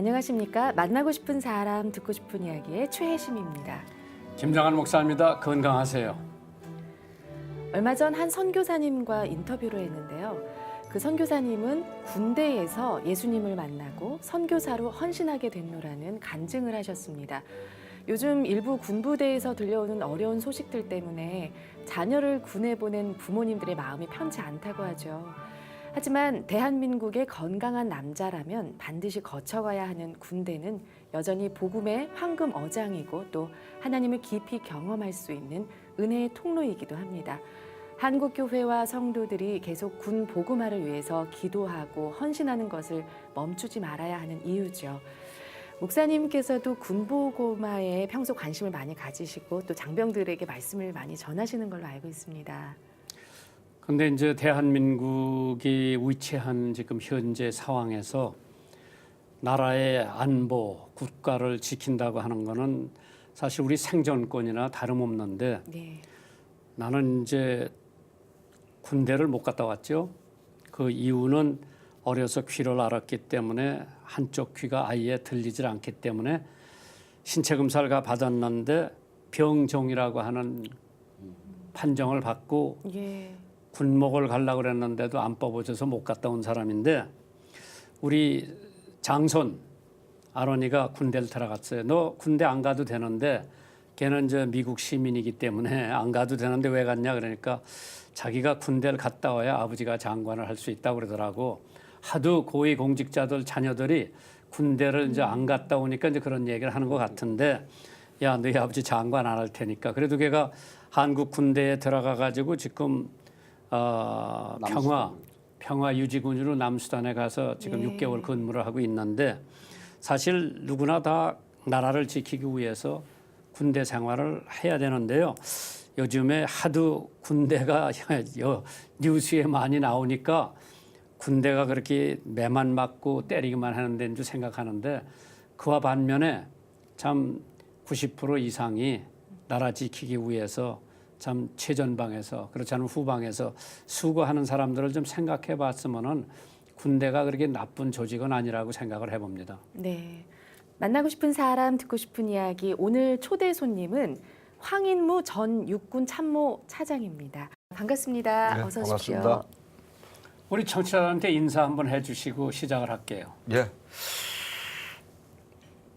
안녕하십니까. 만나고 싶은 사람, 듣고 싶은 이야기의 최혜심입니다. 김정한 목사입니다. 건강하세요. 얼마 전 한 선교사님과 인터뷰를 했는데요. 그 선교사님은 군대에서 예수님을 만나고 선교사로 헌신하게 됐노라는 간증을 하셨습니다. 요즘 일부 군부대에서 들려오는 어려운 소식들 때문에 자녀를 군에 보낸 부모님들의 마음이 편치 않다고 하죠. 하지만 대한민국의 건강한 남자라면 반드시 거쳐가야 하는 군대는 여전히 복음의 황금 어장이고 또 하나님을 깊이 경험할 수 있는 은혜의 통로이기도 합니다. 한국교회와 성도들이 계속 군 복음화를 위해서 기도하고 헌신하는 것을 멈추지 말아야 하는 이유죠. 목사님께서도 군 복음화에 평소 관심을 많이 가지시고 또 장병들에게 말씀을 많이 전하시는 걸로 알고 있습니다. 근데 이제 대한민국이 위치한 지금 현재 상황에서 나라의 안보, 국가를 지킨다고 하는 거는 사실 우리 생존권이나 다름없는데 네. 나는 이제 군대를 못 갔다 왔죠. 그 이유는 어려서 귀를 앓았기 때문에 한쪽 귀가 아예 들리질 않기 때문에 신체 검사를 받았는데 병종이라고 하는 판정을 받고 예. 군목을 가려고 그랬는데도 안 뽑아줘서 못 갔다 온 사람인데 우리 장손 아론이가 군대를 들어갔어요. 너 군대 안 가도 되는데 걔는 이제 미국 시민이기 때문에 안 가도 되는데 왜 갔냐 그러니까 자기가 군대를 갔다 와야 아버지가 장관을 할 수 있다고 그러더라고. 하도 고위 공직자들 자녀들이 군대를 이제 안 갔다 오니까 이제 그런 얘기를 하는 것 같은데 야 너희 아버지 장관 안 할 테니까 그래도 걔가 한국 군대에 들어가 가지고 지금 평화 유지군으로 남수단에 가서 지금 네. 6개월 근무를 하고 있는데 사실 누구나 다 나라를 지키기 위해서 군대 생활을 해야 되는데요. 요즘에 하도 군대가 뉴스에 많이 나오니까 군대가 그렇게 매만 맞고 때리기만 하는 데인 줄 생각하는데 그와 반면에 참 90% 이상이 나라 지키기 위해서 참 최전방에서 그렇지 않은 후방에서 수고하는 사람들을 좀 생각해 봤으면은 군대가 그렇게 나쁜 조직은 아니라고 생각을 해봅니다. 네. 만나고 싶은 사람, 듣고 싶은 이야기. 오늘 초대 손님은 황인무 전 육군 참모 차장입니다. 반갑습니다. 네, 어서 오십시오. 반갑습니다. 우리 청취자들한테 인사 한번 해주시고 시작을 할게요. 예.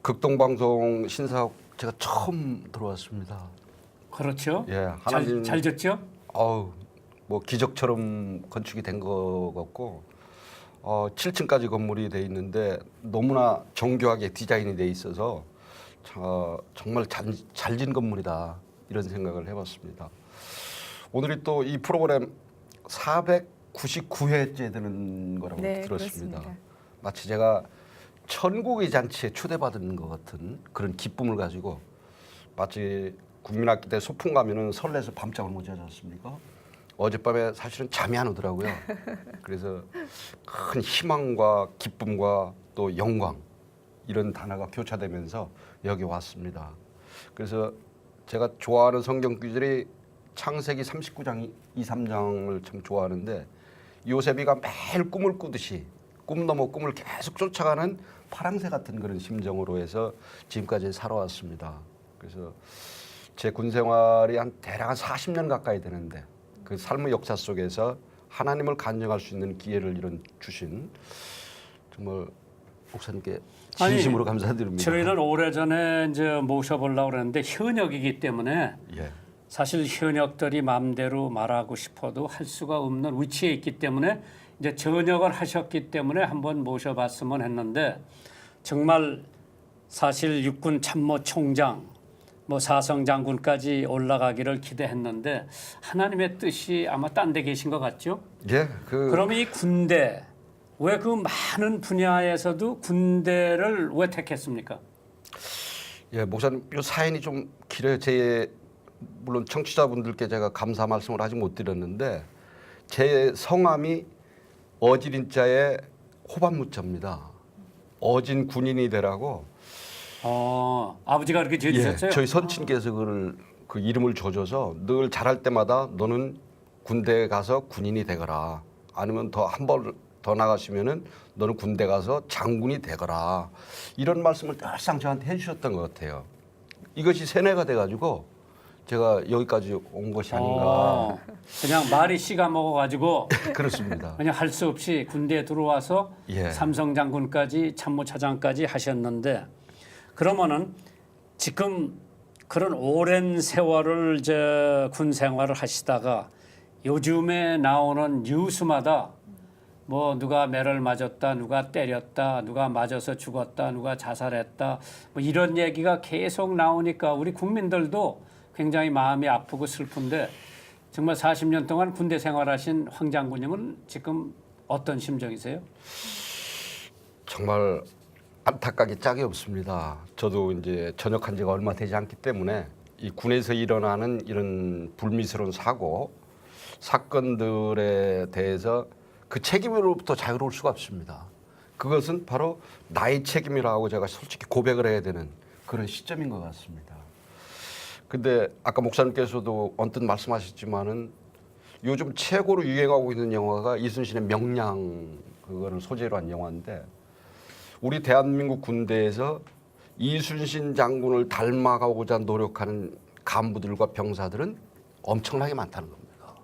극동방송 신사옥 제가 처음 들어왔습니다. 그렇죠? 예, 잘 졌죠? 뭐 기적처럼 건축이 된 것 같고 7층까지 건물이 돼 있는데 너무나 정교하게 디자인이 돼 있어서 정말 잘 진 건물이다 이런 생각을 해봤습니다. 오늘이 또 이 프로그램 499회째 되는 거라고 네, 들었습니다. 그렇습니다. 마치 제가 천국의 잔치에 초대받은 것 같은 그런 기쁨을 가지고 마치 국민학기 때 소풍 가면은 설레서 밤잠을 못 자지 않습니까? 어젯밤에 사실은 잠이 안 오더라고요. 그래서 큰 희망과 기쁨과 또 영광 이런 단어가 교차되면서 여기 왔습니다. 그래서 제가 좋아하는 성경 구절이 창세기 39장 2, 3장을 참 좋아하는데 요셉이가 매일 꿈을 꾸듯이 꿈 넘어 꿈을 계속 쫓아가는 파랑새 같은 그런 심정으로 해서 지금까지 살아왔습니다. 그래서 제 군 생활이 대략 한 40년 가까이 되는데 그 삶의 역사 속에서 하나님을 간증할 수 있는 기회를 주신 정말 목사님께 진심으로 감사드립니다. 저희는 오래전에 이제 모셔보려고 그랬는데 현역이기 때문에 예. 사실 현역들이 마음대로 말하고 싶어도 할 수가 없는 위치에 있기 때문에 이제 전역을 하셨기 때문에 한번 모셔봤으면 했는데 정말 사실 육군 참모총장 뭐 사성장군까지 올라가기를 기대했는데 하나님의 뜻이 아마 딴 데 계신 것 같죠? 예. 그럼 이 군대 왜 그 많은 분야에서도 군대를 왜 택했습니까? 예, 목사님 이 사연이 좀 길어요. 물론 청취자분들께 제가 감사 말씀을 아직 못 드렸는데 제 성함이 어진인자의 호반무자입니다. 어진 군인이 되라고. 아버지가 그렇게 지어주셨어요? 예, 저희 선친께서 그 이름을 줘줘서 늘 잘할 때마다 너는 군대에 가서 군인이 되거라. 아니면 더 한 번 더 나가시면은 너는 군대 가서 장군이 되거라. 이런 말씀을 늘상 저한테 해주셨던 것 같아요. 이것이 세뇌가 돼가지고 제가 여기까지 온 것이 아닌가. 그냥 말이 씨가 먹어가지고 그렇습니다. 그냥 할 수 없이 군대에 들어와서 예. 삼성 장군까지 참모차장까지 하셨는데 그러면은 지금 그런 오랜 세월을 군 생활을 하시다가 요즘에 나오는 뉴스마다 뭐 누가 매를 맞았다, 누가 때렸다, 누가 맞아서 죽었다, 누가 자살했다, 뭐 이런 얘기가 계속 나오니까 우리 국민들도 굉장히 마음이 아프고 슬픈데 정말 40년 동안 군대 생활하신 황 장군님은 지금 어떤 심정이세요? 정말 안타깝게 짝이 없습니다. 저도 이제 전역한 지가 얼마 되지 않기 때문에 이 군에서 일어나는 이런 불미스러운 사건들에 대해서 그 책임으로부터 자유로울 수가 없습니다. 그것은 바로 나의 책임이라고 제가 솔직히 고백을 해야 되는 그런 시점인 것 같습니다. 근데 아까 목사님께서도 언뜻 말씀하셨지만은 요즘 최고로 유행하고 있는 영화가 이순신의 명량 그거를 소재로 한 영화인데 우리 대한민국 군대에서 이순신 장군을 닮아가고자 노력하는 간부들과 병사들은 엄청나게 많다는 겁니다.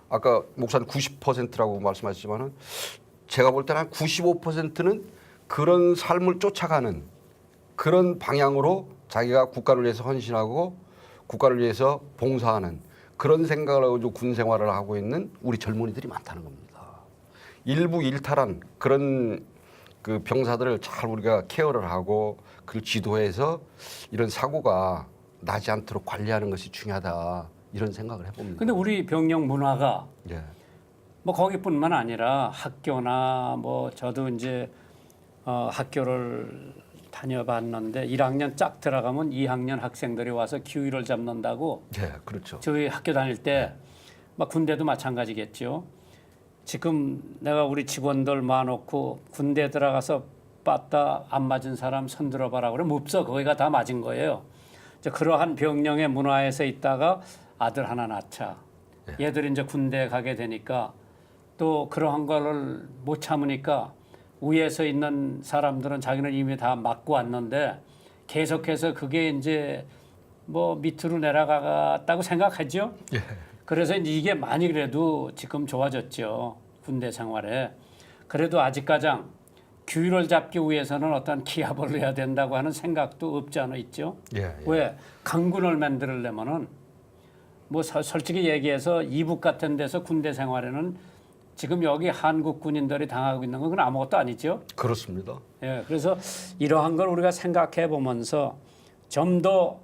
아까 목사님 90%라고 말씀하셨지만은 제가 볼 때는 한 95%는 그런 삶을 쫓아가는 그런 방향으로 자기가 국가를 위해서 헌신하고 국가를 위해서 봉사하는 그런 생각을 하고 군 생활을 하고 있는 우리 젊은이들이 많다는 겁니다. 일부 일탈한 그런 그 병사들을 잘 우리가 케어를 하고 그를 지도해서 이런 사고가 나지 않도록 관리하는 것이 중요하다 이런 생각을 해봅니다. 근데 우리 병력 문화가 예. 뭐 거기뿐만 아니라 학교나 뭐 저도 이제 학교를 다녀봤는데 1학년 쫙 들어가면 2학년 학생들이 와서 기회를 잡는다고. 예, 그렇죠. 저희 학교 다닐 때 막 군대도 마찬가지겠죠. 지금 내가 우리 직원들 모아놓고 군대 들어가서 빠따 안 맞은 사람 손 들어봐라 그러면 없어. 거기가 다 맞은 거예요. 이제 그러한 병령의 문화에서 있다가 아들 하나 낳자. 얘들이 이제 군대 가게 되니까 또 그러한 거를 못 참으니까 위에서 있는 사람들은 자기는 이미 다 맞고 왔는데 계속해서 그게 이제 뭐 밑으로 내려가겠다고 생각하죠. 예. 그래서 이제 이게 많이 그래도 지금 좋아졌죠. 군대 생활에. 그래도 아직까지 규율을 잡기 위해서는 어떤 기합을 해야 된다고 하는 생각도 없지 않아 있죠. 예, 왜? 강군을 만들려면은 뭐 솔직히 얘기해서 이북 같은 데서 군대 생활에는 지금 여기 한국 군인들이 당하고 있는 건 아무것도 아니죠. 그렇습니다. 예, 그래서 이러한 걸 우리가 생각해 보면서 좀 더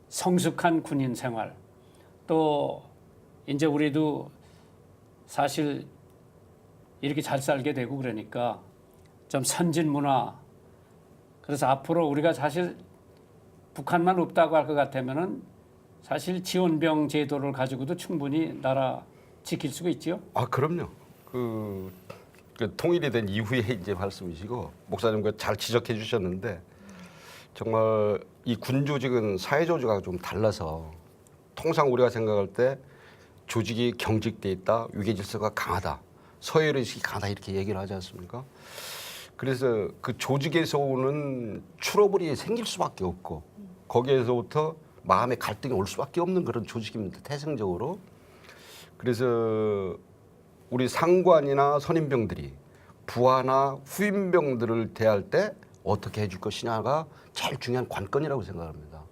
성숙한 군인 생활 또 이제 우리도 사실 이렇게 잘 살게 되고 그러니까 좀 선진 문화 그래서 앞으로 우리가 사실 북한만 없다고 할 것 같으면은 사실 지원병 제도를 가지고도 충분히 나라 지킬 수가 있죠. 아, 그럼요. 그 통일이 된 이후에 이제 말씀이시고 목사님 그 잘 지적해 주셨는데 정말 이 군 조직은 사회 조직하고 좀 달라서 통상 우리가 생각할 때 조직이 경직돼 있다, 위계 질서가 강하다, 서열 의식이 강하다 이렇게 얘기를 하지 않습니까? 그래서 그 조직에서 오는 트러블이 생길 수밖에 없고 거기에서부터 마음의 갈등이 올 수밖에 없는 그런 조직입니다. 태생적으로. 그래서 우리 상관이나 선임병들이 부하나 후임병들을 대할 때 어떻게 해줄 것이냐가 제일 중요한 관건이라고 생각합니다.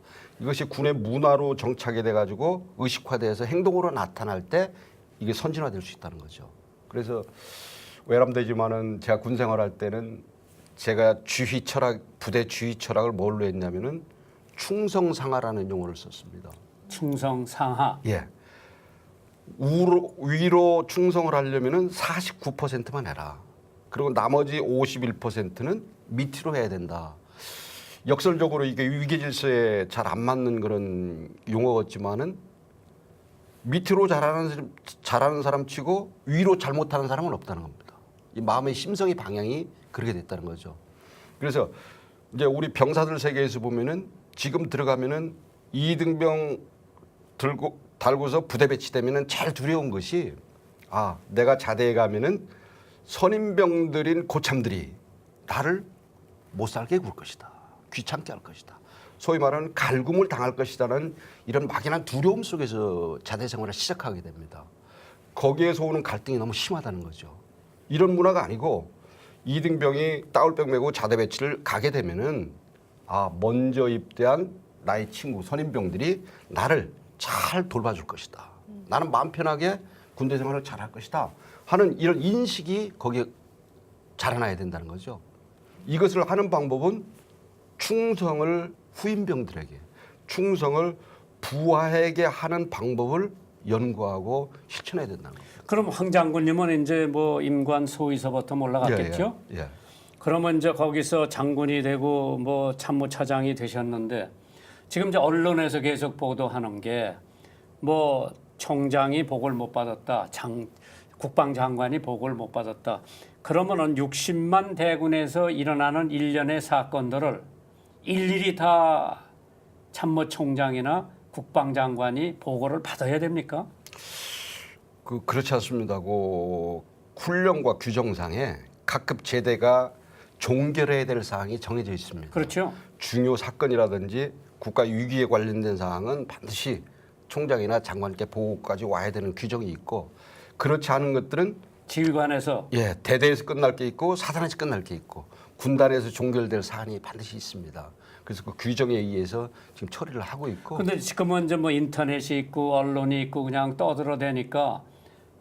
이것이 군의 문화로 정착이 돼가지고 의식화돼서 행동으로 나타날 때 이게 선진화될 수 있다는 거죠. 그래서 외람되지만은 제가 군 생활할 때는 제가 주의 철학, 부대 주의 철학을 뭘로 했냐면은 충성상하라는 용어를 썼습니다. 충성상하. 예. 위로 충성을 하려면은 49%만 해라. 그리고 나머지 51%는 밑으로 해야 된다. 역설적으로 이게 위계 질서에 잘 안 맞는 그런 용어였지만은 밑으로 잘하는 사람 치고 위로 잘못하는 사람은 없다는 겁니다. 이 마음의 심성의 방향이 그렇게 됐다는 거죠. 그래서 이제 우리 병사들 세계에서 보면은 지금 들어가면은 2등병 달고서 부대 배치되면은 제일 두려운 것이 내가 자대에 가면은 선임병들인 고참들이 나를 못 살게 굴 것이다. 귀찮게 할 것이다. 소위 말하는 갈굼을 당할 것이다는 이런 막연한 두려움 속에서 자대 생활을 시작하게 됩니다. 거기에서 오는 갈등이 너무 심하다는 거죠. 이런 문화가 아니고 이등병이 따울병 메고 자대 배치를 가게 되면은 먼저 입대한 나의 친구 선임병들이 나를 잘 돌봐줄 것이다. 나는 마음 편하게 군대 생활을 잘할 것이다 하는 이런 인식이 거기에 자라나야 된다는 거죠. 이것을 하는 방법은 충성을 후임병들에게, 충성을 부하에게 하는 방법을 연구하고 실천해야 된다는 겁니다. 그럼 황 장군님은 이제 뭐 임관 소위서부터 올라갔겠죠? 예. 그러면 이제 거기서 장군이 되고 뭐 참모차장이 되셨는데 지금 이제 언론에서 계속 보도하는 게 뭐 총장이 복을 못 받았다, 국방장관이 복을 못 받았다. 그러면은 60만 대군에서 일어나는 일련의 사건들을 일일이 다 참모총장이나 국방장관이 보고를 받아야 됩니까? 그렇지 않습니다. 훈련과 규정상에 각급 제대가 종결해야 될 사항이 정해져 있습니다. 그렇죠. 중요 사건이라든지 국가 위기에 관련된 사항은 반드시 총장이나 장관께 보고까지 와야 되는 규정이 있고, 그렇지 않은 것들은 지휘관에서 대대에서 끝날 게 있고 사단에서 끝날 게 있고 군단에서 종결될 사안이 반드시 있습니다. 그래서 그 규정에 의해서 지금 처리를 하고 있고. 근데 지금은 이제 뭐 인터넷이 있고 언론이 있고 그냥 떠들어대니까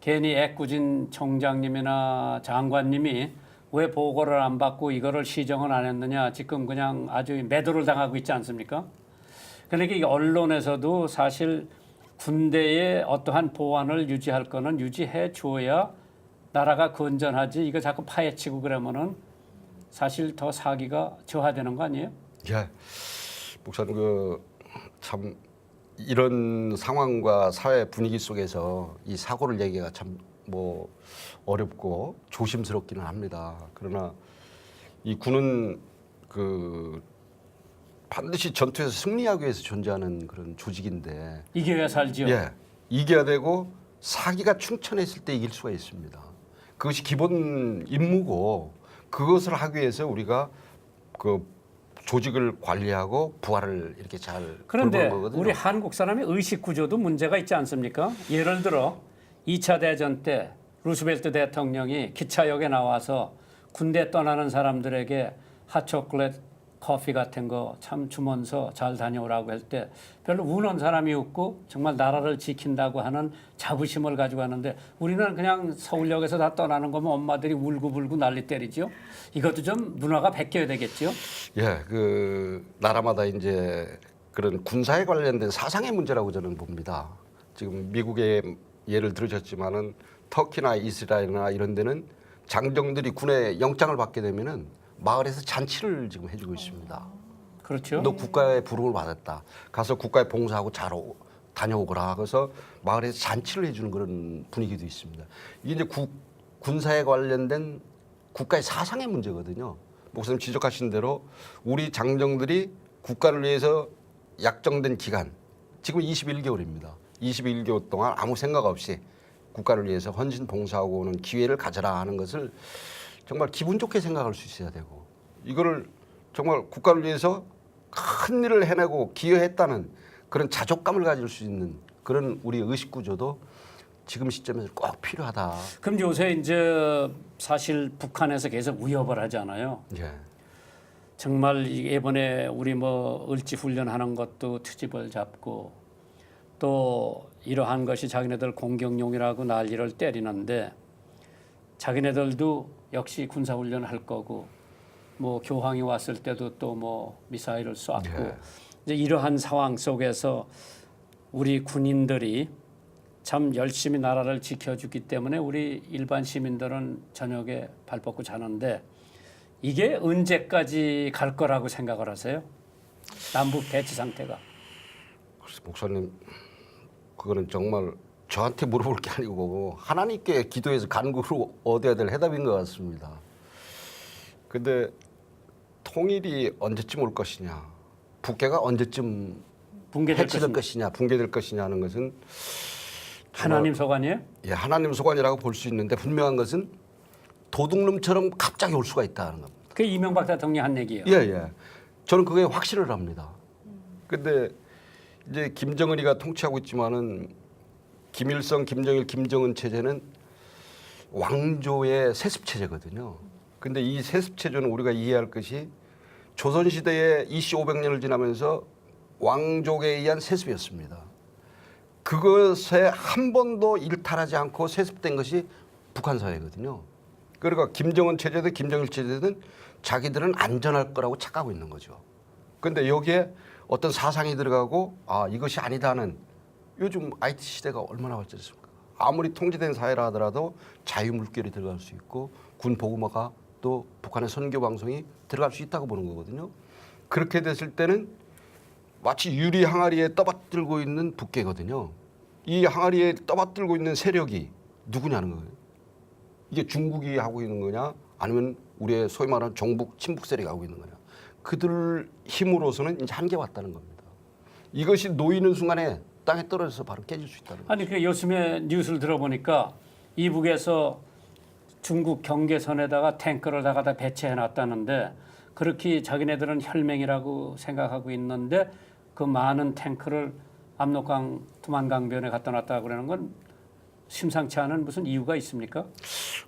괜히 애꿎은 총장님이나 장관님이 왜 보고를 안 받고 이거를 시정을 안 했느냐, 지금 그냥 아주 매도를 당하고 있지 않습니까? 그러니까 이 언론에서도 사실 군대의 어떠한 보안을 유지할 거는 유지해 줘야 나라가 건전하지, 이거 자꾸 파헤치고 그러면은 사실 더 사기가 저하되는 거 아니에요? 예, 목사님 참 이런 상황과 사회 분위기 속에서 이 사고를 얘기가 참 어렵고 조심스럽기는 합니다. 그러나 이 군은 반드시 전투에서 승리하기 위해서 존재하는 그런 조직인데 이겨야 살지요. 이겨야 되고 사기가 충천했을 때 이길 수가 있습니다. 그것이 기본 임무고, 그것을 하기 위해서 우리가 조직을 관리하고 부하를 이렇게 잘 그런데 돌보는 거거든요. 우리 한국 사람의 의식 구조도 문제가 있지 않습니까? 예를 들어 2차 대전 때 루스벨트 대통령이 기차역에 나와서 군대 떠나는 사람들에게 핫초콜릿, 커피 같은 거 참 주면서 잘 다녀오라고 할 때 별로 우는 사람이 없고 정말 나라를 지킨다고 하는 자부심을 가지고 하는데, 우리는 그냥 서울역에서 다 떠나는 거면 엄마들이 울고불고 난리 때리죠. 이것도 좀 문화가 바뀌어야 되겠죠. 나라마다 이제 그런 군사에 관련된 사상의 문제라고 저는 봅니다. 지금 미국의 예를 들으셨지만은 터키나 이스라엘이나 이런 데는 장정들이 군의 영장을 받게 되면은 마을에서 잔치를 지금 해주고 있습니다. 그렇죠. 너 국가의 부름을 받았다. 가서 국가에 봉사하고 잘 다녀오거라. 그래서 마을에서 잔치를 해주는 그런 분위기도 있습니다. 이게 이제 군사에 관련된 국가의 사상의 문제거든요. 목사님 지적하신 대로 우리 장정들이 국가를 위해서 약정된 기간, 지금 21개월입니다. 21개월 동안 아무 생각 없이 국가를 위해서 헌신 봉사하고 오는 기회를 가져라 하는 것을 정말 기분 좋게 생각할 수 있어야 되고, 이거를 정말 국가를 위해서 큰 일을 해내고 기여했다는 그런 자족감을 가질 수 있는 그런 우리 의식 구조도 지금 시점에서 꼭 필요하다. 그럼 요새 이제 사실 북한에서 계속 위협을 하잖아요. 정말 이번에 우리 을지 훈련하는 것도 트집을 잡고 또 이러한 것이 자기네들 공격용이라고 난리를 때리는데, 자기네들도 역시 군사훈련을 할 거고 교황이 왔을 때도 또 미사일을 쐈고 이제 이러한 상황 속에서 우리 군인들이 참 열심히 나라를 지켜주기 때문에 우리 일반 시민들은 저녁에 발 뻗고 자는데, 이게 언제까지 갈 거라고 생각을 하세요? 남북 대치 상태가. 목사님, 그거는 정말 저한테 물어볼 게 아니고 하나님께 기도해서 간구로 얻어야 될 해답인 것 같습니다. 근데 통일이 언제쯤 올 것이냐, 북괴가 언제쯤 해체될 것이냐, 붕괴될 것이냐 하는 것은 하나님 소관이에요? 하나님 소관이라고 볼 수 있는데, 분명한 것은 도둑놈처럼 갑자기 올 수가 있다는 겁니다. 그 이명박 대통령이 한 얘기예요. 예, 예. 저는 그게 확신을 합니다. 근데 이제 김정은이가 통치하고 있지만은 김일성, 김정일, 김정은 체제는 왕조의 세습 체제거든요. 근데 이 세습 체제는 우리가 이해할 것이 조선 시대의 이씨 500년을 지나면서 왕족에 의한 세습이었습니다. 그것에 한 번도 일탈하지 않고 세습된 것이 북한 사회거든요. 그러니까 김정은 체제든 김정일 체제든 자기들은 안전할 거라고 착각하고 있는 거죠. 그런데 여기에 어떤 사상이 들어가고 아 이것이 아니다는 요즘 IT 시대가 얼마나 발전했습니까? 아무리 통제된 사회라 하더라도 자유물결이 들어갈 수 있고 군 보고마가 또 북한의 선교 방송이 들어갈 수 있다고 보는 거거든요. 그렇게 됐을 때는 마치 유리 항아리에 떠받들고 있는 북괴거든요. 이 항아리에 떠받들고 있는 세력이 누구냐는 거예요. 이게 중국이 하고 있는 거냐 아니면 우리의 소위 말하는 종북 친북 세력이 하고 있는 거냐. 그들 힘으로서는 이제 한계 왔다는 겁니다. 이것이 놓이는 순간에 땅에 떨어져서 바로 깨질 수 있다는 거예요. 아니 그 요즘에 뉴스를 들어보니까 이북에서 중국 경계선에다가 탱크를 다가 배치해 놨다는데 그렇게 자기네들은 혈맹이라고 생각하고 있는데 그 많은 탱크를 압록강 두만강변에 갖다 놨다 그러는 건 심상치 않은 무슨 이유가 있습니까?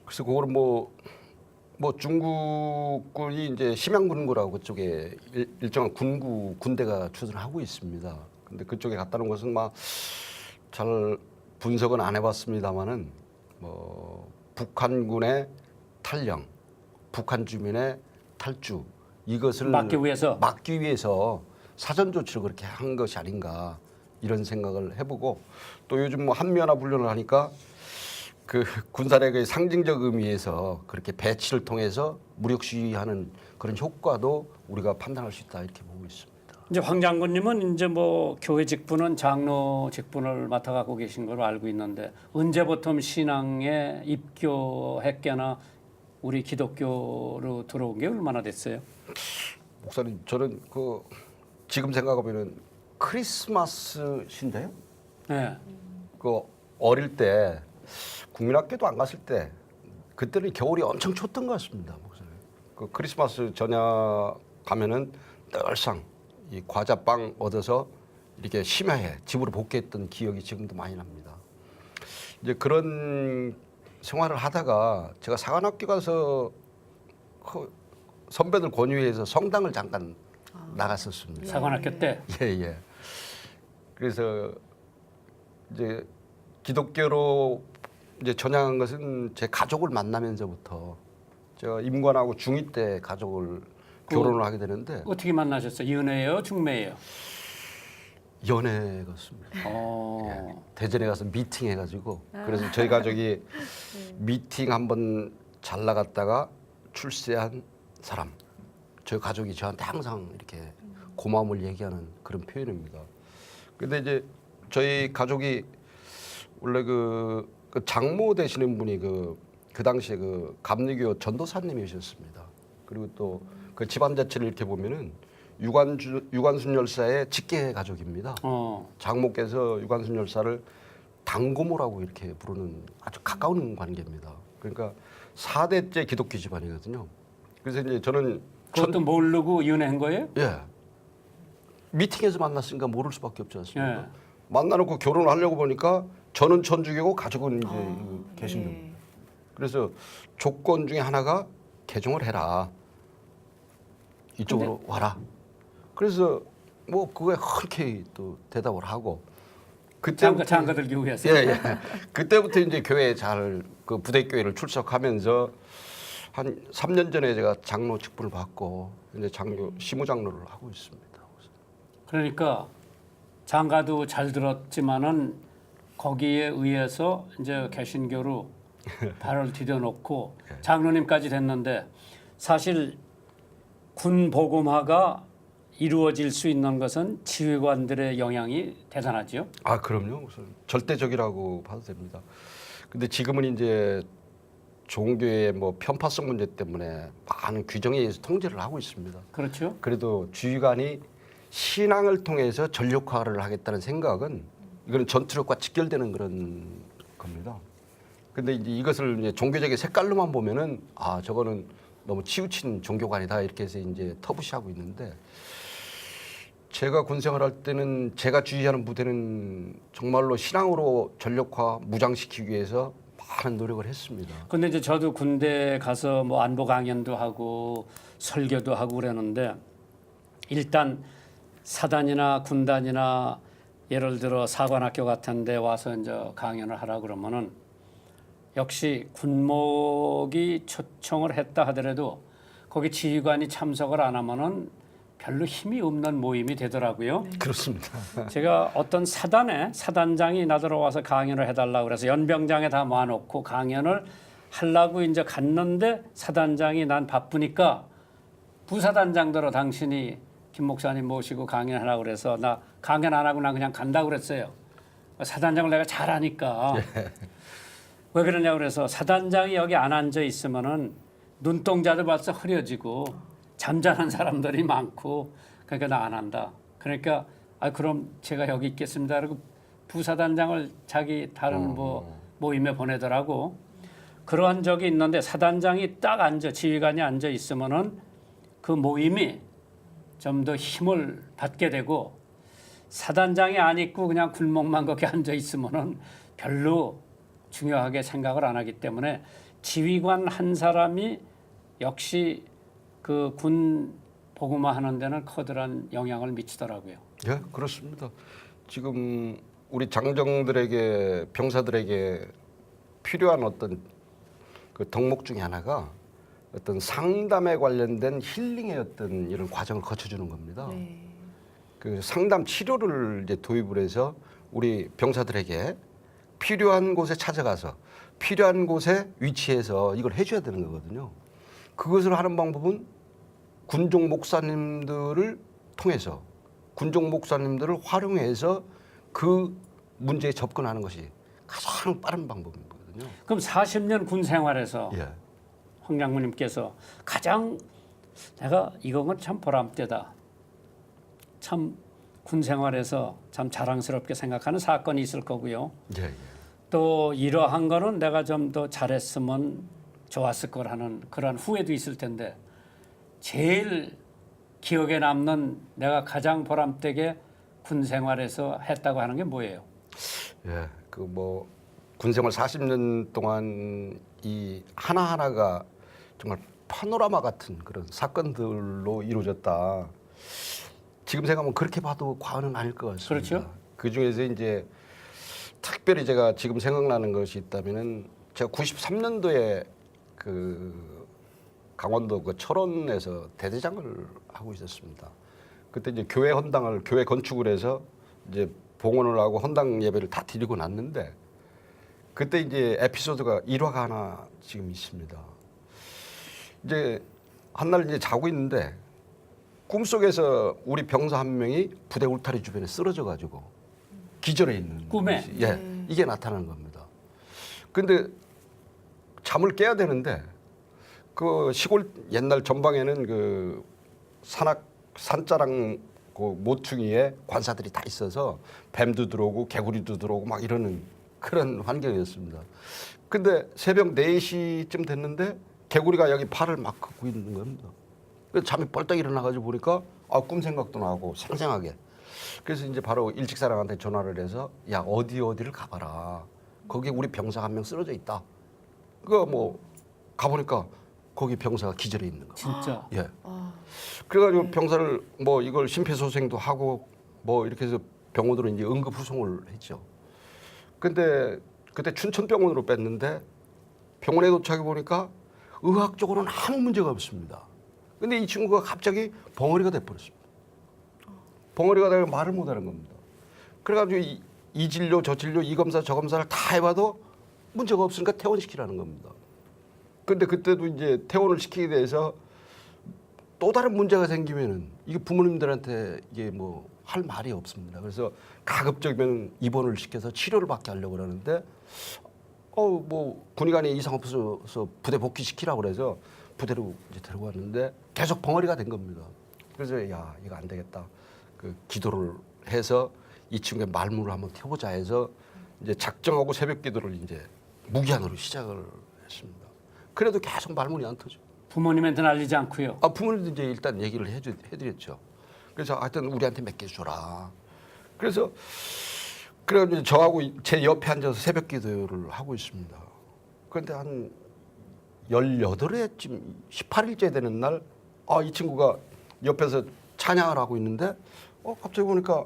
그래서 그거는 뭐 중국군이 이제 심양군구라고 그쪽에 일정한 군대가 추진을 하고 있습니다. 근데 그쪽에 갔다 놓은 것은 막 잘 분석은 안 해봤습니다만은 뭐 북한군의 탈령, 북한 주민의 탈주 이것을 막기 위해서 사전 조치를 그렇게 한 것이 아닌가 이런 생각을 해보고 또 요즘 뭐 한미연합 훈련을 하니까 그 군사력의 상징적 의미에서 그렇게 배치를 통해서 무력 시위하는 그런 효과도 우리가 판단할 수 있다 이렇게 보고 있습니다. 이제 황 장군님은 이제 뭐 교회 직분은 장로 직분을 맡아가고 계신 걸로 알고 있는데 언제부터 신앙에 입교했거나 우리 기독교로 들어온 게 얼마나 됐어요? 목사님 저는 그 지금 생각하면은 크리스마스신데요. 네. 그 어릴 때 국민학교도 안 갔을 때 그때는 겨울이 엄청 췄던 것 같습니다. 목사님. 그 크리스마스 저녁 가면은 늘상 이 과자빵 얻어서 이렇게 심야에 집으로 복귀했던 기억이 지금도 많이 납니다. 이제 그런 생활을 하다가 제가 사관학교 가서 그 선배들 권유해서 성당을 잠깐 나갔었습니다. 사관학교 때. 예. 그래서 이제 기독교로 이제 전향한 것은 제 가족을 만나면서부터 제가 임관하고 중2 때 가족을 결혼을 하게 되는데 어떻게 만나셨어요? 연애예요, 중매예요? 연애 같습니다. 대전에 가서 미팅 해가지고 그래서 저희 가족이 미팅 한번 잘 나갔다가 출세한 사람 저희 가족이 저한테 항상 이렇게 고마움을 얘기하는 그런 표현입니다. 근데 이제 저희 가족이 원래 그 장모 되시는 분이 그 당시에 그 감리교 전도사님이셨습니다. 그리고 또 그 집안 자체를 이렇게 보면은 유관순 열사의 직계 가족입니다. 장모께서 유관순 열사를 당고모라고 이렇게 부르는 아주 가까운 관계입니다. 그러니까 4대째 기독교 집안이거든요. 그래서 이제 저는 그것도 모르고 연애한 거예요? 예. 미팅에서 만났으니까 모를 수밖에 없지 않습니까? 예. 만나놓고 결혼을 하려고 보니까 저는 천주교고 가족은 이제 개신교. 네. 그래서 조건 중에 하나가 개종을 해라. 이쪽으로 와라. 그래서 뭐 그거에 흔쾌히 또 대답을 하고 그때부터 장가 들기 위해서. 예. 그때부터 이제 교회 잘 그 부대 교회를 출석하면서 한 3년 전에 제가 장로 직분을 받고 이제 장교 시무 장로를 하고 있습니다. 그러니까 장가도 잘 들었지만은 거기에 의해서 이제 개신교로 발을 디뎌놓고 장로님까지 됐는데 사실 군 복음화가 이루어질 수 있는 것은 지휘관들의 영향이 대단하죠. 아 그럼요. 우선 절대적이라고 봐도 됩니다. 근데 지금은 이제 종교의 뭐 편파성 문제 때문에 많은 규정에 의해서 통제를 하고 있습니다. 그렇죠. 그래도 지휘관이 신앙을 통해서 전력화를 하겠다는 생각은 이거는 전투력과 직결되는 그런 겁니다. 근데 이제 이것을 이제 종교적인 색깔로만 보면은 아 저거는 너무 치우친 종교가 아니다 이렇게 해서 이제 터부시하고 있는데 제가 군생활할 때는 제가 지휘하는 부대는 정말로 신앙으로 전력화 무장시키기 위해서 많은 노력을 했습니다. 근데 이제 저도 군대 가서 뭐 안보 강연도 하고 설교도 하고 그러는데 일단 사단이나 군단이나 예를 들어 사관학교 같은 데 와서 이제 강연을 하라 그러면은 역시 군목이 초청을 했다 하더라도 거기 지휘관이 참석을 안 하면은 별로 힘이 없는 모임이 되더라고요. 그렇습니다. 제가 어떤 사단에 사단장이 나더러 와서 강연을 해달라고 그래서 연병장에 다 모아놓고 강연을 하려고 이제 갔는데 사단장이 난 바쁘니까 부사단장대로 당신이 김 목사님 모시고 강연하라고 그래서 나 강연 안 하고 나 그냥 간다고 그랬어요. 사단장을 내가 잘 아니까. 왜 그러냐고 그래서 사단장이 여기 안 앉아 있으면은 눈동자도 벌써 흐려지고 잠자는 사람들이 많고 그러니까 나 안 한다. 그러니까 아 그럼 제가 여기 있겠습니다. 그리고 부사단장을 자기 다른 뭐 모임에 보내더라고. 그러한 적이 있는데 사단장이 딱 앉아 지휘관이 앉아 있으면은 그 모임이 좀 더 힘을 받게 되고 사단장이 안 있고 그냥 굴목만 거기 앉아 있으면은 별로 중요하게 생각을 안 하기 때문에 지휘관 한 사람이 역시 그 군 복음화 하는 데는 커다란 영향을 미치더라고요. 예, 그렇습니다. 지금 우리 장정들에게 병사들에게 필요한 어떤 그 덕목 중에 하나가 어떤 상담에 관련된 힐링의 어떤 이런 과정을 거쳐주는 겁니다. 네. 그 상담 치료를 이제 도입을 해서 우리 병사들에게 필요한 곳에 찾아가서 필요한 곳에 위치해서 이걸 해줘야 되는 거거든요. 그것을 하는 방법은 군종 목사님들을 통해서 군종 목사님들을 활용해서 그 문제에 접근하는 것이 가장 빠른 방법이거든요. 그럼 40년 군 생활에서 예. 황 장모님께서 가장 내가 이건 참 보람되다. 참 군 생활에서 참 자랑스럽게 생각하는 사건이 있을 거고요. 예, 예. 또 이러한 거는 내가 좀 더 잘했으면 좋았을 거라는 그런 후회도 있을 텐데 제일 기억에 남는 내가 가장 보람되게 군 생활에서 했다고 하는 게 뭐예요? 예, 그 뭐 군생활 40년 동안 이 하나하나가 정말 파노라마 같은 그런 사건들로 이루어졌다. 지금 생각하면 그렇게 봐도 과언은 아닐 것 같습니다. 그렇죠. 그 중에서 이제 특별히 제가 지금 생각나는 것이 있다면은 제가 93년도에 그 강원도 그 철원에서 대대장을 하고 있었습니다. 그때 이제 교회 헌당을 교회 건축을 해서 이제 봉헌을 하고 헌당 예배를 다 드리고 났는데 그때 이제 에피소드가 일화가 하나 지금 있습니다. 이제 한날 이제 자고 있는데 꿈속에서 우리 병사 한 명이 부대 울타리 주변에 쓰러져 가지고 기절해 있는 꿈에? 것이, 예, 이게 나타나는 겁니다. 근데 잠을 깨야 되는데 그 시골 옛날 전방에는 그 산자랑 그 모퉁이에 관사들이 다 있어서 뱀도 들어오고 개구리도 들어오고 막 이러는 그런 환경이었습니다. 근데 새벽 4시쯤 됐는데 개구리가 여기 팔을 막 긋고 있는 겁니다. 그래서 잠이 벌떡 일어나가지고 보니까 아, 꿈 생각도 나고 생생하게. 그래서 이제 바로 일직사령한테 전화를 해서 야 어디를 가봐라. 거기 우리 병사 한 명 쓰러져 있다. 그거 뭐 가보니까 거기 병사가 기절해 있는 거. 진짜. 예. 그래가지고 병사를 뭐 이걸 심폐소생도 하고 뭐 이렇게 해서 병원으로 이제 응급 후송을 했죠. 근데 그때 춘천병원으로 뺐는데 병원에 도착해 보니까 의학적으로는 아무 문제가 없습니다. 근데 이 친구가 갑자기 벙어리가 돼버렸습니다. 벙어리가 되면 말을 못하는 겁니다. 그래가지고 이 진료 저 진료 이 검사 저 검사를 다 해봐도 문제가 없으니까 퇴원시키라는 겁니다. 근데 그때도 이제 퇴원을 시키게 돼서 또 다른 문제가 생기면은 이게 부모님들한테 이게 뭐 할 말이 없습니다. 그래서 가급적이면 입원을 시켜서 치료를 받게 하려고 그러는데 뭐 군의관이 이상 없어서 부대 복귀시키라고 그래서 부대로 이제 데리고 왔는데 계속 벙어리가 된 겁니다. 그래서 야 이거 안 되겠다. 그 기도를 해서 이 친구의 말문을 한번 켜보자 해서 이제 작정하고 새벽 기도를 이제 무기한으로 시작을 했습니다. 그래도 계속 말문이 안 터져. 부모님한테는 알리지 않고요. 부모님도 이제 일단 얘기를 해드렸죠. 그래서 하여튼 우리한테 몇 개 줘라. 그래서 그래가지고 저하고 제 옆에 앉아서 새벽 기도를 하고 있습니다. 그런데 한 18회쯤 18일째 되는 날, 이 친구가 옆에서 찬양을 하고 있는데, 갑자기 보니까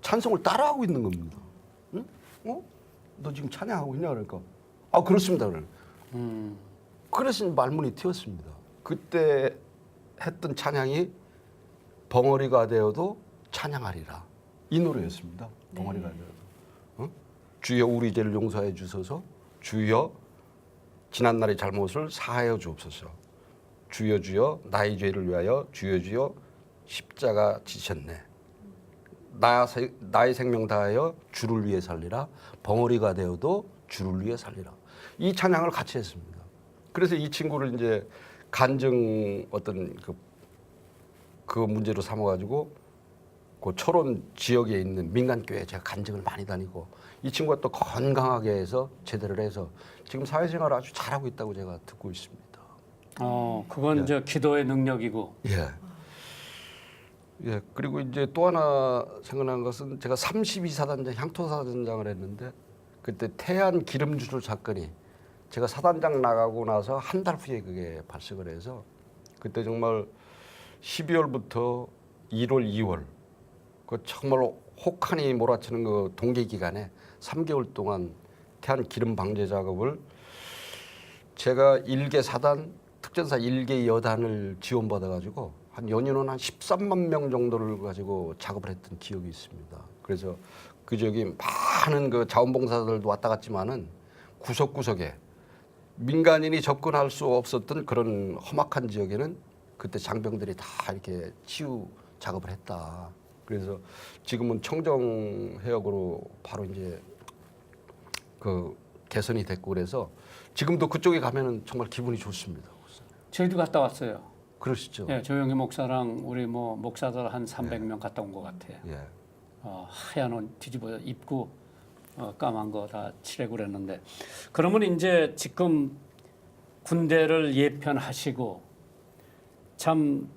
찬송을 따라하고 있는 겁니다. 응? 너 지금 찬양하고 있냐? 그러니까, 그렇습니다. 그래서 말문이 튀었습니다. 그때 했던 찬양이 벙어리가 되어도 찬양하리라. 이 노래였습니다. 벙어리가 되어도. 주여 우리 죄를 용서해 주소서. 주여 지난날의 잘못을 사하여 주옵소서. 주여 주여 나의 죄를 위하여 주여 주여 십자가 지셨네. 나의 생명 다하여 주를 위해 살리라. 벙어리가 되어도 주를 위해 살리라. 이 찬양을 같이 했습니다. 그래서 이 친구를 이제 간증 어떤 그 문제로 삼아가지고 그 철원 지역에 있는 민간교회에 제가 간증을 많이 다니고 이 친구가 또 건강하게 해서 제대로 해서 지금 사회생활을 아주 잘하고 있다고 제가 듣고 있습니다. 그건 저 기도의 능력이고. 예. 그리고 이제 또 하나 생각난 것은 제가 32사단장 향토사단장을 했는데 그때 태안 기름 추출 사건이 제가 사단장 나가고 나서 한 달 후에 그게 발생을 해서 그때 정말 12월부터 1월, 2월 그 정말 혹한이 몰아치는 그 동계 기간에 3개월 동안 태안 기름 방제 작업을 제가 1개 사단 특전사 1개 여단을 지원받아 가지고 한 연인원 한 13만 명 정도를 가지고 작업을 했던 기억이 있습니다. 그래서 그 지역이 많은 그 자원봉사자들도 왔다 갔지만은 구석구석에 민간인이 접근할 수 없었던 그런 험악한 지역에는 그때 장병들이 다 이렇게 치유 작업을 했다. 그래서 지금은 청정 해역으로 바로 이제 그 개선이 됐고 그래서 지금도 그쪽에 가면은 정말 기분이 좋습니다. 저희도 갔다 왔어요. 그러시죠? 예, 조영기 목사랑 우리 뭐 목사들 한 300명 갔다 온 것 같아요. 예. 하얀 옷 뒤집어 입고 까만 거 다 칠하고 그랬는데 그러면 이제 지금 군대를 예편하시고 참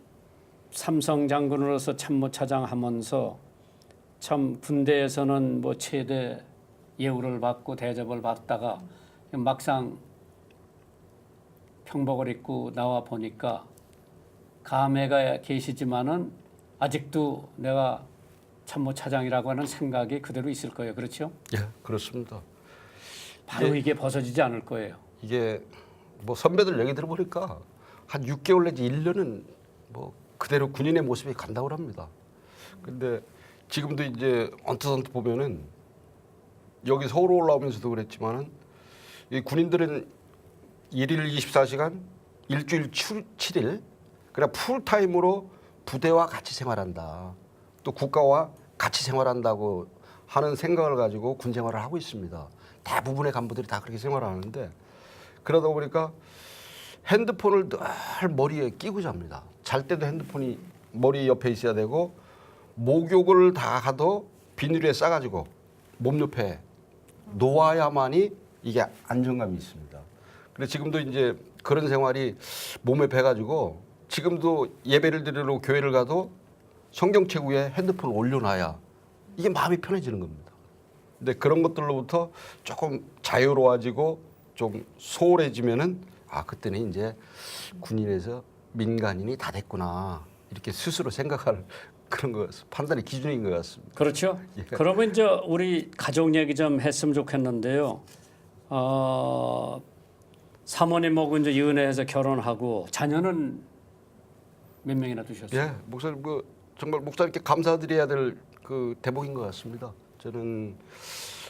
삼성 장군으로서 참모차장 하면서 참 군대에서는 뭐 최대 예우를 받고 대접을 받다가 막상 평복을 입고 나와 보니까 감회가 계시지만은 아직도 내가 참모차장이라고 하는 생각이 그대로 있을 거예요. 그렇죠? 예, 그렇습니다. 바로 이게 벗어지지 않을 거예요. 이게 뭐 선배들 얘기 들어보니까 한 6개월 내지 1년은 뭐 그대로 군인의 모습이 간다고 합니다. 근데 지금도 이제 언뜻 보면은 여기 서울 올라오면서도 그랬지만은 이 군인들은 1일 24시간 일주일 7일 그냥 풀타임으로 부대와 같이 생활한다. 또 국가와 같이 생활한다고 하는 생각을 가지고 군 생활을 하고 있습니다. 대부분의 간부들이 다 그렇게 생활하는데 그러다 보니까 핸드폰을 늘 머리에 끼고 잡니다. 잘 때도 핸드폰이 머리 옆에 있어야 되고 목욕을 다 하도 비닐에 싸가지고 몸 옆에 놓아야만이 이게 안정감이 있습니다. 그래서 지금도 이제 그런 생활이 몸에 배가지고 지금도 예배를 드리러 교회를 가도 성경책 위에 핸드폰을 올려놔야 이게 마음이 편해지는 겁니다. 근데 그런 것들로부터 조금 자유로워지고 좀 소홀해지면은 그때는 이제 군인에서 민간인이 다 됐구나 이렇게 스스로 생각할 그런 거 판단의 기준인 것 같습니다. 그렇죠. 예. 그러면 이제 우리 가족 얘기 좀 했으면 좋겠는데요. 사모님하고 이제 이은혜에서 결혼하고 자녀는 몇 명이나 두셨어요? 예, 목사님 정말 목사님께 감사드려야 될 그 대목인 것 같습니다. 저는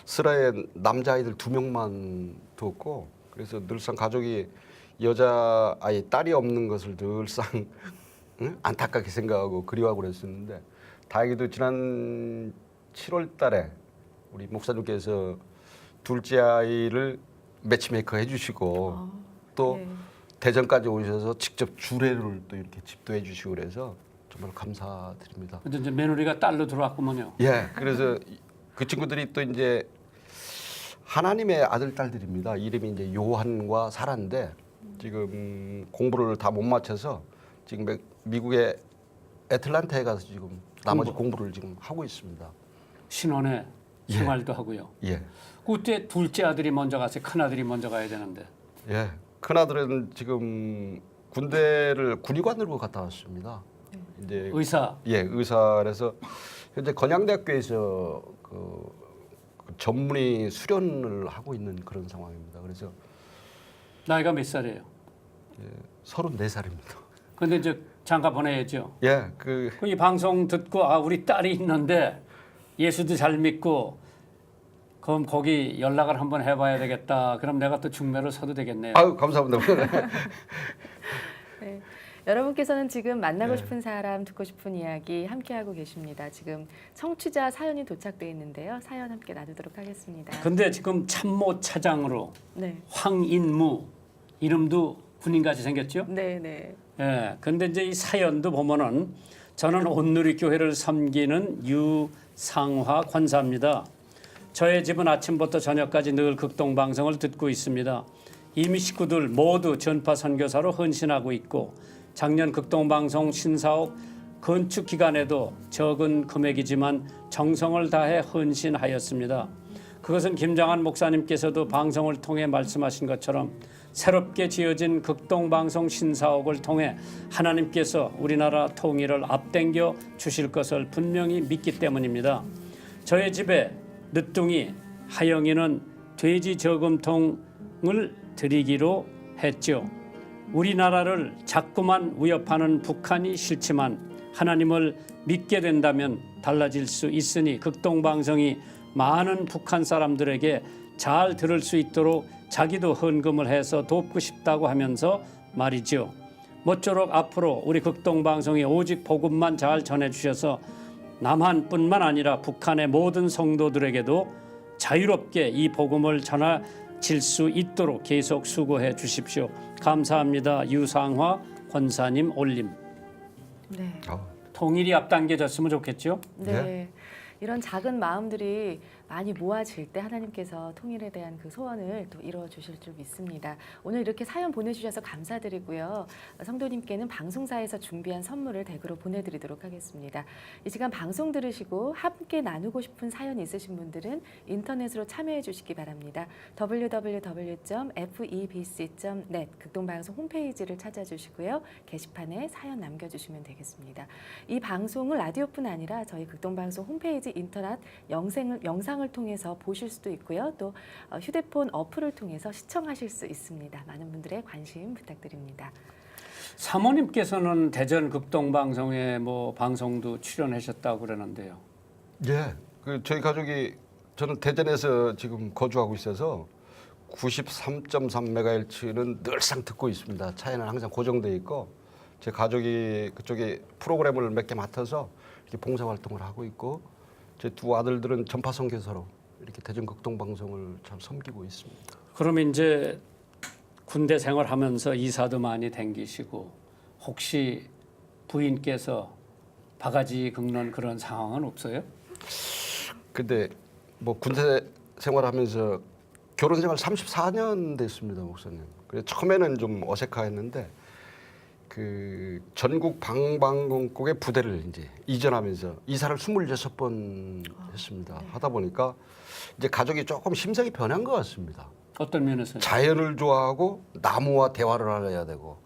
슬하에 남자아이들 2명만 두었고 그래서 늘상 가족이 여자아이 딸이 없는 것을 늘상 안타깝게 생각하고 그리워하고 그랬었는데 다행히도 지난 7월 달에 우리 목사님께서 둘째 아이를 매치메이커 해주시고 또 네. 대전까지 오셔서 직접 주례를 또 이렇게 집도해 주시고 그래서 정말 감사드립니다. 근데 이제 며느리가 딸로 들어왔구먼요. 예, 그래서 그 친구들이 또 이제 하나님의 아들 딸들입니다. 이름이 이제 요한과 사라인데 지금 공부를 다 못 마쳐서 지금 미국의 애틀란타에 가서 지금 나머지 공부를 지금 하고 있습니다. 신혼에 예. 생활도 하고요. 예. 그때 둘째 아들이 먼저 갔어요. 큰 아들이 먼저 가야 되는데. 예. 큰아들은 지금 군대를 군의관으로 갔다 왔습니다. 이제 의사. 예, 의사라서 현재 건양대학교에서 그 전문의 수련을 하고 있는 그런 상황입니다. 그래서 나이가 몇 살이에요? 34살입니다. 근데 이제 장가 보내야죠. 예, 이 방송 듣고 아 우리 딸이 있는데 예수도 잘 믿고 그럼 거기 연락을 한번 해봐야 되겠다. 그럼 내가 또 중매를 서도 되겠네요. 아유 감사합니다. 네. 여러분께서는 지금 만나고 네. 싶은 사람, 듣고 싶은 이야기 함께하고 계십니다. 지금 청취자 사연이 도착돼 있는데요. 사연 함께 나누도록 하겠습니다. 근데 지금 참모 차장으로 네, 황인무 이름도 군인같이 생겼죠? 네, 네. 예. 근데 이제 이 사연도 보면은 저는 온누리교회를 섬기는 유상화 권사입니다. 저의 집은 아침부터 저녁까지 늘 극동 방송을 듣고 있습니다. 이미 식구들 모두 전파 선교사로 헌신하고 있고 작년 극동 방송 신사옥 건축 기간에도 적은 금액이지만 정성을 다해 헌신하였습니다. 그것은 김장한 목사님께서도 방송을 통해 말씀하신 것처럼 새롭게 지어진 극동방송 신사옥을 통해 하나님께서 우리나라 통일을 앞당겨 주실 것을 분명히 믿기 때문입니다. 저의 집에 늦둥이 하영이는 돼지 저금통을 드리기로 했죠. 우리나라를 자꾸만 위협하는 북한이 싫지만 하나님을 믿게 된다면 달라질 수 있으니 극동방송이 많은 북한 사람들에게 잘 들을 수 있도록 자기도 헌금을 해서 돕고 싶다고 하면서 말이죠. 모쪼록 앞으로 우리 극동방송이 오직 복음만 잘 전해주셔서 남한뿐만 아니라 북한의 모든 성도들에게도 자유롭게 이 복음을 전하질 수 있도록 계속 수고해 주십시오. 감사합니다. 유상화 권사님 올림. 네. 통일이 앞당겨졌으면 좋겠죠? 네. 이런 작은 마음들이 많이 모아질 때 하나님께서 통일에 대한 그 소원을 또 이루어 주실 줄 믿습니다. 오늘 이렇게 사연 보내주셔서 감사드리고요. 성도님께는 방송사에서 준비한 선물을 댁으로 보내드리도록 하겠습니다. 이 시간 방송 들으시고 함께 나누고 싶은 사연 있으신 분들은 인터넷으로 참여해 주시기 바랍니다. www.febc.net 극동방송 홈페이지를 찾아주시고요. 게시판에 사연 남겨주시면 되겠습니다. 이 방송은 라디오뿐 아니라 저희 극동방송 홈페이지 인터넷 영상을 통해서 보실 수도 있고요. 또 휴대폰 어플을 통해서 시청하실 수 있습니다. 많은 분들의 관심 부탁드립니다. 사모님께서는 대전 극동방송에 뭐 방송도 출연하셨다고 그러는데요. 예, 저희 가족이 저는 대전에서 지금 거주하고 있어서 93.3MHz는 늘상 듣고 있습니다. 차에는 항상 고정돼 있고 제 가족이 그쪽에 프로그램을 몇 개 맡아서 이렇게 봉사활동을 하고 있고 제 두 아들들은 전파 선교사로 이렇게 대전 극동방송을 참 섬기고 있습니다. 그러면 이제 군대 생활하면서 이사도 많이 댕기시고 혹시 부인께서 바가지 긁는 그런 상황은 없어요? 근데 뭐 군대 생활하면서 결혼 생활 34년 됐습니다, 목사님. 그래서 처음에는 좀 어색했는데 그 전국 방방공국의 부대를 이제 이전하면서 이사를 26번 했습니다. 네. 하다 보니까 이제 가족이 조금 심성이 변한 것 같습니다. 어떤 면에서요? 자연을 좋아하고 나무와 대화를 해야 되고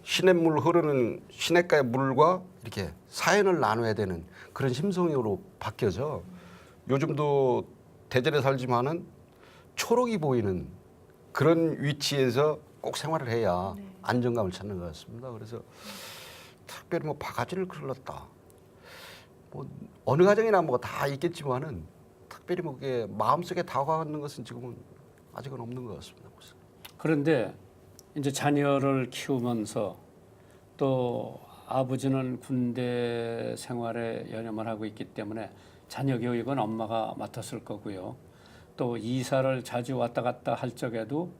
시냇물 흐르는 시냇가의 물과 이렇게 사연을 나눠야 되는 그런 심성으로 바뀌어서 요즘도 대전에 살지만은 초록이 보이는 그런 위치에서 꼭 생활을 해야 네. 안정감을 찾는 것 같습니다. 그래서 특별히 뭐 바가지를 긁었다. 뭐 어느 가정이나 뭐 다 있겠지만은 특별히 뭐 그게 마음속에 다가가는 것은 지금은 아직은 없는 것 같습니다. 그런데 이제 자녀를 키우면서 또 아버지는 군대 생활에 연임을 하고 있기 때문에 자녀 교육은 엄마가 맡았을 거고요. 또 이사를 자주 왔다 갔다 할 적에도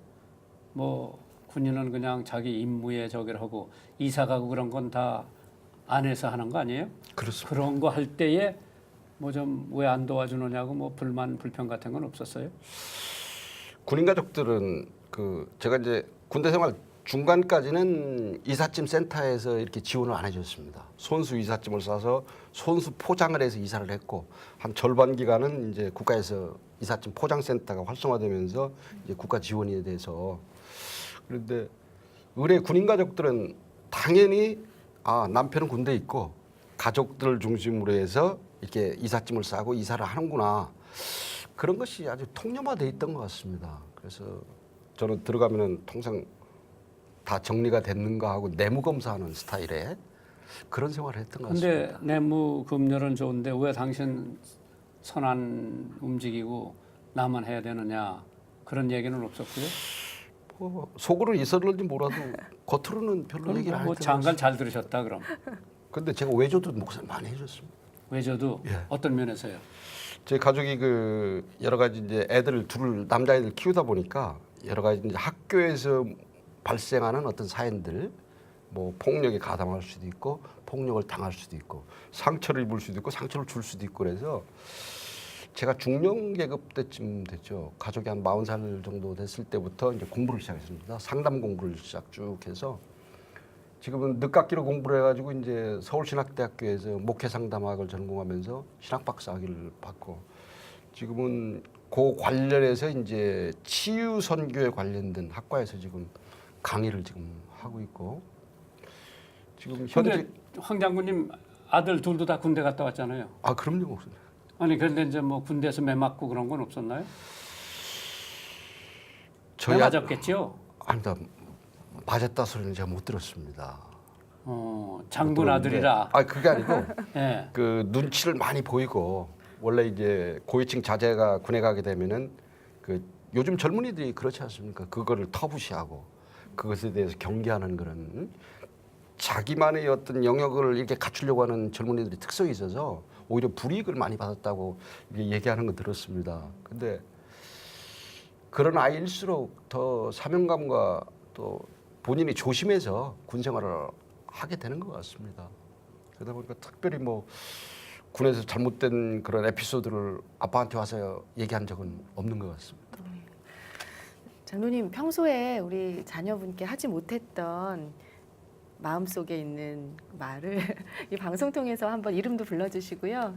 뭐 군인은 그냥 자기 임무에 저기를 하고 이사 가고 그런 건 다 안에서 하는 거 아니에요? 그렇습니다. 그런 거 할 때에 뭐 좀 왜 안 도와주느냐고 뭐 불만 불평 같은 건 없었어요? 군인 가족들은 제가 이제 군대 생활 중간까지는 이삿짐 센터에서 이렇게 지원을 안 해줬습니다. 손수 이삿짐을 싸서 손수 포장을 해서 이사를 했고 한 절반 기간은 이제 국가에서 이삿짐 포장 센터가 활성화되면서 이제 국가 지원이 돼서 그런데 의뢰 군인 가족들은 당연히 남편은 군대에 있고 가족들을 중심으로 해서 이렇게 이삿짐을 싸고 이사를 하는구나 그런 것이 아주 통념화돼 있던 것 같습니다. 그래서 저는 들어가면은 통상 다 정리가 됐는가 하고 내무 검사하는 스타일의 그런 생활을 했던 것 같습니다. 근데 내무 검열은 좋은데 왜 당신 선안 움직이고 나만 해야 되느냐 그런 얘기는 없었고요. 뭐 속으로는 있었는지 몰라도 겉으로는 별로 얘기를 안 뭐 했던 장관 잘 들으셨다 그럼. 근데 제가 외조도 목소리 많이 해줬습니다. 외조도 예. 어떤 면에서요? 제 가족이 여러 가지 이제 애들 둘 남자애들 키우다 보니까 여러 가지 이제 학교에서 발생하는 어떤 사연들 뭐 폭력에 가담할 수도 있고 폭력을 당할 수도 있고 상처를 입을 수도 있고 상처를 줄 수도 있고 그래서 제가 중령 계급 때쯤 됐죠. 가족이 한 40살 정도 됐을 때부터 이제 공부를 시작했습니다. 상담 공부를 시작 쭉 해서 지금은 늦깎이로 공부를 해가지고 이제 서울신학대학교에서 목회상담학을 전공하면서 신학박사학위를 받고 지금은 그 관련해서 이제 치유 선교에 관련된 학과에서 지금 강의를 지금 하고 있고 지금 현재 근데 황 장군님 아들 둘도 다 군대 갔다 왔잖아요. 그럼요 목사님. 아니 그런데 이제 뭐 군대에서 매 맞고 그런 건 없었나요? 매 저희 맞았겠죠. 아니다 맞았다 소리는 제가 못 들었습니다. 장군 아들이라. 그게 아니고 예. 그 눈치를 많이 보이고 원래 이제 고위층 자제가 군에 가게 되면은 요즘 젊은이들이 그렇지 않습니까? 그거를 터부시하고 그것에 대해서 경계하는 그런 자기만의 어떤 영역을 이렇게 갖추려고 하는 젊은이들이 특성이 있어서 오히려 불이익을 많이 받았다고 얘기하는 거 들었습니다. 근데 그런 아이일수록 더 사명감과 또 본인이 조심해서 군 생활을 하게 되는 것 같습니다. 그러다 보니까 특별히 뭐 군에서 잘못된 그런 에피소드를 아빠한테 와서 얘기한 적은 없는 것 같습니다. 장로님 평소에 우리 자녀분께 하지 못했던 마음속에 있는 말을 이 방송 통해서 한번 이름도 불러주시고요.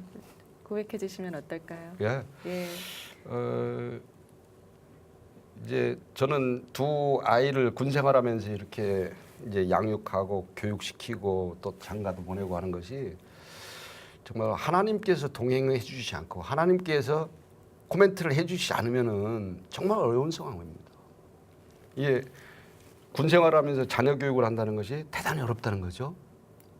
고백해 주시면 어떨까요? 예. 예. 이제 저는 두 아이를 군 생활하면서 이렇게 이제 양육하고 교육시키고 또 장가도 보내고 하는 것이 정말 하나님께서 동행해 주시지 않고 하나님께서 코멘트를 해 주시지 않으면은 정말 어려운 상황입니다. 이게 군 생활하면서 자녀 교육을 한다는 것이 대단히 어렵다는 거죠.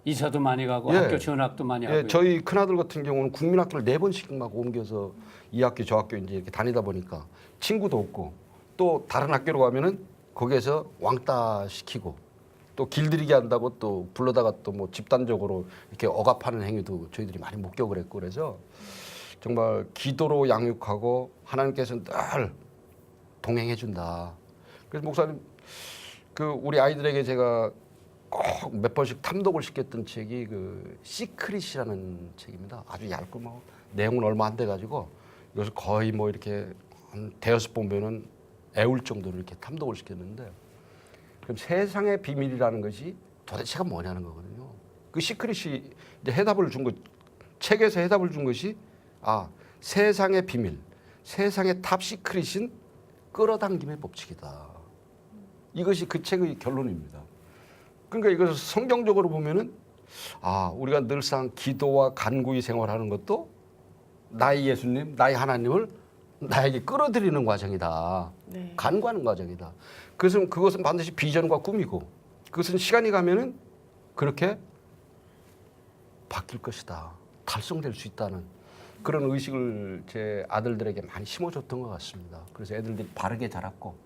이사도 많이 가고 예. 학교 전학도 많이 하고. 저희 큰아들 같은 경우는 국민학교를 4번씩 막 옮겨서 이 학교 저 학교 이제 이렇게 다니다 보니까 친구도 없고 또 다른 학교로 가면은 거기에서 왕따 시키고 또 길들이게 한다고 또 불러다가 또 뭐 집단적으로 이렇게 억압하는 행위도 저희들이 많이 목격을 했고 그래서 정말 기도로 양육하고 하나님께서 늘 동행해 준다. 그래서 목사님 우리 아이들에게 제가 꼭 몇 번씩 탐독을 시켰던 책이 시크릿이라는 책입니다. 아주 얇고 뭐 내용은 얼마 안 돼 가지고 이것을 거의 뭐 이렇게 한 대여섯 번 보면은 애울 정도로 이렇게 탐독을 시켰는데 그럼 세상의 비밀이라는 것이 도대체가 뭐냐는 거거든요. 그 시크릿이 이제 해답을 준 것, 책에서 해답을 준 것이 세상의 비밀, 세상의 탑 시크릿인 끌어당김의 법칙이다. 이것이 그 책의 결론입니다. 그러니까 이것을 성경적으로 보면은 우리가 늘상 기도와 간구히 생활하는 것도 나의 예수님, 나의 하나님을 나에게 끌어들이는 과정이다. 네. 간구하는 과정이다. 그것은 반드시 비전과 꿈이고 그것은 시간이 가면은 그렇게 바뀔 것이다. 달성될 수 있다는 그런 의식을 제 아들들에게 많이 심어줬던 것 같습니다. 그래서 애들들이 바르게 자랐고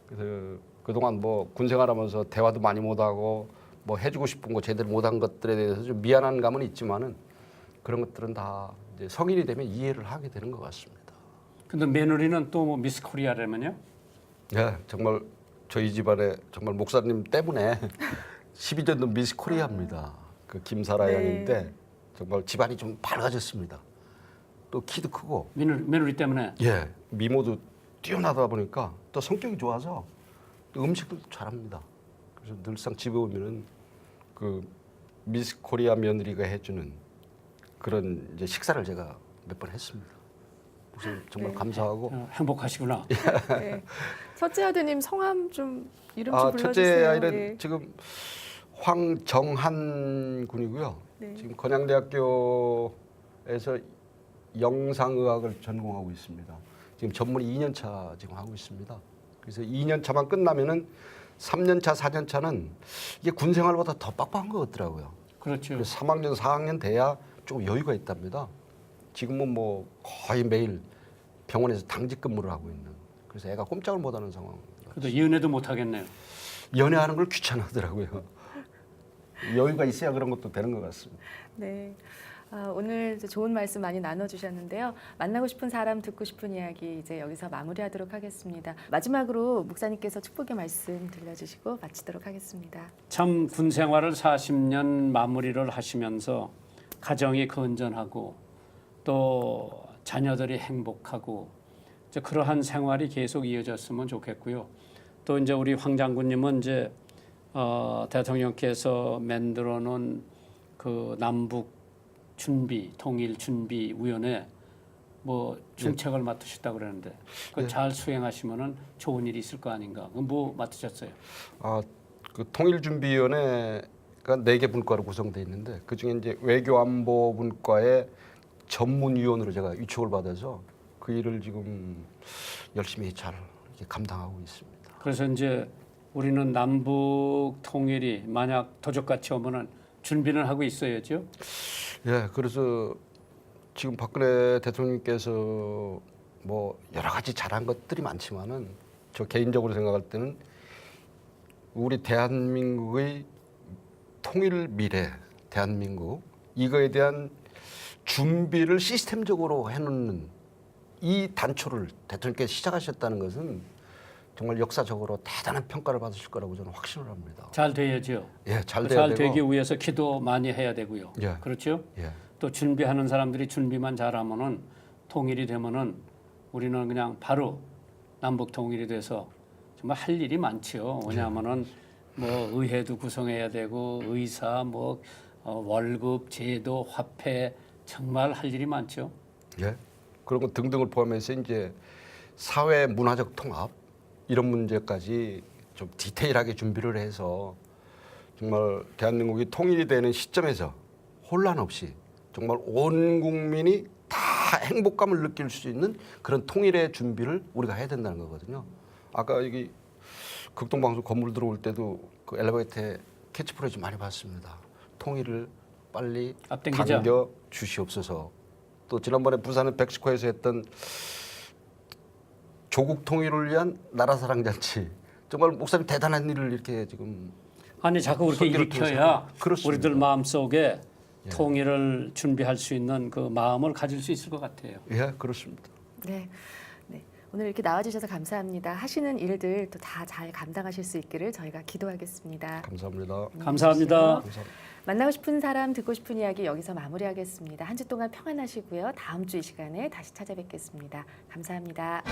그래서 그동안 뭐 군생활하면서 대화도 많이 못하고 뭐 해주고 싶은 거 제대로 못한 것들에 대해서 좀 미안한 감은 있지만은 그런 것들은 다 이제 성인이 되면 이해를 하게 되는 것 같습니다. 근데 며느리는 또 뭐 미스 코리아라면요? 예, 정말 저희 집안에 정말 목사님 때문에 12년도 미스 코리아입니다. 그 김사라 양인데 정말 집안이 좀 밝아졌습니다. 또 키도 크고 며느리 때문에. 예, 미모도 뛰어나다 보니까 또 성격이 좋아서 또 음식도 잘합니다. 그래서 늘상 집에 오면은 그 미스 코리아 며느리가 해주는 그런 이제 식사를 제가 몇 번 했습니다. 그래서 정말 네. 감사하고. 행복하시구나. 네. 첫째 아드님 성함 좀 이름 좀 불러주세요. 첫째 아이는 네. 지금 황정한 군이고요. 네. 지금 건양대학교에서 영상의학을 전공하고 있습니다. 지금 전문 2년 차 지금 하고 있습니다. 그래서 2년 차만 끝나면은 3년 차, 4년 차는 이게 군 생활보다 더 빡빡한 것 같더라고요. 그렇죠. 그래서 3학년, 4학년 돼야 좀 여유가 있답니다. 지금은 뭐 거의 매일 병원에서 당직 근무를 하고 있는. 그래서 애가 꼼짝을 못하는 상황. 그래도 연애도 못 하겠네요. 연애하는 걸 귀찮아하더라고요. 여유가 있어야 그런 것도 되는 것 같습니다. 네. 오늘 좋은 말씀 많이 나눠주셨는데요. 만나고 싶은 사람, 듣고 싶은 이야기 이제 여기서 마무리하도록 하겠습니다. 마지막으로 목사님께서 축복의 말씀 들려주시고 마치도록 하겠습니다. 참 군 생활을 40년 마무리를 하시면서 가정이 건전하고 또 자녀들이 행복하고 이제 그러한 생활이 계속 이어졌으면 좋겠고요. 또 이제 우리 황 장군님은 이제 대통령께서 만들어 놓은 그 남북 준비 통일 준비 위원회 뭐 중책을 맡으셨다 그러는데 그 잘 수행하시면은 좋은 일이 있을 거 아닌가? 뭐 맡으셨어요? 그 통일준비위원회가 4개 분과로 구성되어 있는데 그 중에 이제 외교안보분과의 전문위원으로 제가 위촉을 받아서 그 일을 지금 열심히 잘 이렇게 감당하고 있습니다. 그래서 이제 우리는 남북 통일이 만약 도적같이 오면은 준비는 하고 있어야죠. 예, 그래서 지금 박근혜 대통령께서 뭐 여러 가지 잘한 것들이 많지만은 저 개인적으로 생각할 때는 우리 대한민국의 통일 미래, 대한민국 이거에 대한 준비를 시스템적으로 해놓는 이 단초를 대통령께서 시작하셨다는 것은 정말 역사적으로 대단한 평가를 받으실 거라고 저는 확신을 합니다. 잘 돼야죠. 예, 잘 돼야 잘 되고. 되기 위해서 기도 많이 해야 되고요. 예. 그렇죠? 예. 또 준비하는 사람들이 준비만 잘하면은 통일이 되면은 우리는 그냥 바로 남북 통일이 돼서 정말 할 일이 많지요. 왜냐하면은 뭐 의회도 구성해야 되고 의사 뭐 월급, 제도, 화폐 정말 할 일이 많죠. 예. 그런 것 등등을 포함해서 이제 사회 문화적 통합 이런 문제까지 좀 디테일하게 준비를 해서 정말 대한민국이 통일이 되는 시점에서 혼란 없이 정말 온 국민이 다 행복감을 느낄 수 있는 그런 통일의 준비를 우리가 해야 된다는 거거든요. 아까 여기 극동방송 건물 들어올 때도 그 엘리베이터에 캐치프레이즈 많이 봤습니다. 통일을 빨리 앞당기자. 당겨 주시옵소서. 또 지난번에 부산의 백스코에서 했던 조국 통일을 위한 나라사랑 잔치. 정말 목사님 대단한 일을 이렇게 지금 아니 자꾸 그렇게 선교를 일으켜야 통해서. 그렇습니다. 우리들 마음속에 통일을 준비할 수 있는 그 마음을 가질 수 있을 것 같아요. 예, 그렇습니다. 네. 네. 오늘 이렇게 나와주셔서 감사합니다. 하시는 일들 또 다 잘 감당하실 수 있기를 저희가 기도하겠습니다. 감사합니다. 감사합니다. 감사합니다. 만나고 싶은 사람, 듣고 싶은 이야기 여기서 마무리하겠습니다. 한 주 동안 평안하시고요. 다음 주 이 시간에 다시 찾아뵙겠습니다. 감사합니다.